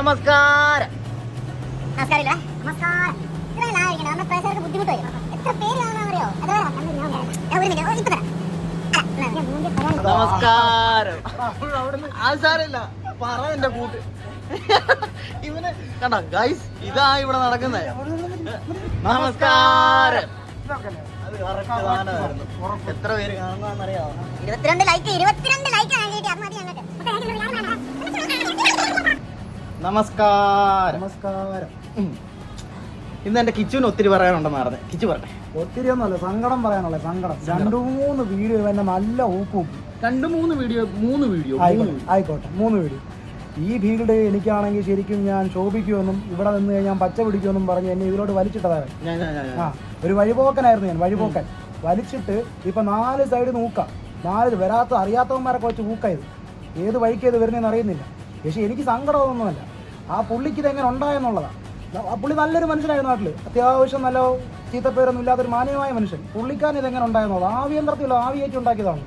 നമസ്കാരം. നമസ്കാരം. സാരമില്ല, പറ എന്റെ കൂട്ട്. ഇവന് കണ്ട ഗൈസ്, ഇതാ ഇവിടെ നടക്കുന്നത്. നമസ്കാരം. അത് കറക്റ്റ് സാധനമായിരുന്നു. എത്ര പേര് കാണുന്നറിയാമോ? 22 ലൈക്ക്. നമസ്കാരം. നമസ്കാരം. ഇന്ന് എന്റെ കിച്ചുവിന് ഒത്തിരി പറയാനുണ്ടെന്ന് പറഞ്ഞത്. കിച്ചു പറട്ടെ. ഒത്തിരി ഒന്നുമല്ല, സങ്കടം പറയാനുള്ള സങ്കടം. 2-3 വീഡിയോ തന്നെ നല്ല ഊക്കും. 2-3 വീഡിയോ ആയിക്കോട്ടെ, 3 വീഡിയോ. ഈ ഫീൽഡ് എനിക്കാണെങ്കിൽ ശരിക്കും ഞാൻ ശോഭിക്കുമെന്നും ഇവിടെ നിന്ന് ഞാൻ പച്ച പിടിക്കുമെന്നും പറഞ്ഞ് എന്നെ ഇതിലോട്ട് വലിച്ചിട്ടതാണ്. ഒരു വഴിപോക്കനായിരുന്നു ഞാൻ, വഴിപോക്കൻ. വലിച്ചിട്ട് ഇപ്പൊ 4 സൈഡ് ഊക്കാം. 4 വരാത്ത അറിയാത്തവന്മാരെ കുറച്ച് ഊക്കായത്. ഏത് വഴിക്കേത് വരുന്നതെന്ന് അറിയുന്നില്ല. പക്ഷെ എനിക്ക് സങ്കടമൊന്നുമല്ല. ആ പുള്ളിക്ക് ഇതെങ്ങനെ ഉണ്ടായെന്നുള്ളതാണ്. ആ പുള്ളി നല്ലൊരു മനുഷ്യനായിരുന്നു. നാട്ടിൽ അത്യാവശ്യം നല്ല ചീത്തപ്പേരൊന്നും ഇല്ലാത്തൊരു മാന്യമായ മനുഷ്യൻ. പുള്ളിക്കാരൻ ഇതെങ്ങനെ ഉണ്ടായെന്നുള്ളത് ആവിയന്ത്രത്തിലുള്ള ആവിയേറ്റി ഉണ്ടാക്കിയതാണ്.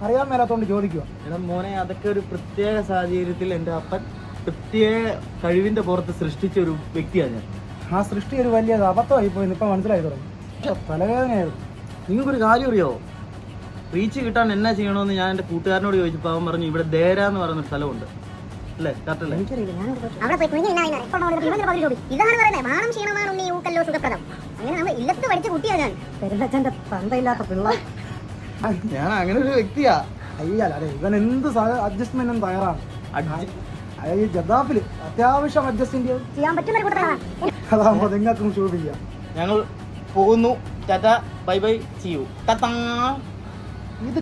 അറിയാൻ മേലാത്തോണ്ട് ചോദിക്കുക. എടാ മോനെ, അതൊക്കെ ഒരു പ്രത്യേക സാഹചര്യത്തിൽ എൻ്റെ അപ്പൻ പ്രത്യേക കഴിവിന്റെ പുറത്ത് സൃഷ്ടിച്ച ഒരു വ്യക്തിയാണ് ഞാൻ. ആ സൃഷ്ടി ഒരു വലിയ അബദ്ധമായി പോയി ഇപ്പം മനസ്സിലായി തുടങ്ങി. തലവേദനയായിരുന്നു. നിങ്ങൾക്കൊരു കാര്യം അറിയോ? റീച്ച് കിട്ടാൻ എന്നാ ചെയ്യണമെന്ന് ഞാൻ എൻ്റെ കൂട്ടുകാരനോട് ചോദിച്ചപ്പോൾ അവൻ പറഞ്ഞു ഇവിടെ ദേര എന്ന് പറയുന്നൊരു സ്ഥലമുണ്ട്. അല്ലേ? കറക്റ്റല്ലേ? ഞാൻ അങ്ങനെ ഒരു വ്യക്തിയാ. അതെ, ഇവൻ എന്ത് അഡ്ജസ്റ്റ്മെന്റും തയ്യാറാണ്. ഈ ജദാഫില് അത്യാവശ്യം അഡ്ജസ്റ്റ് ചെയ്യാൻ പറ്റുന്ന അതാകുമ്പോ നിങ്ങൾക്കും ശോഭിക്കാം. ഞങ്ങൾ പോകുന്നു. Tata, bye bye, see you. ഇത്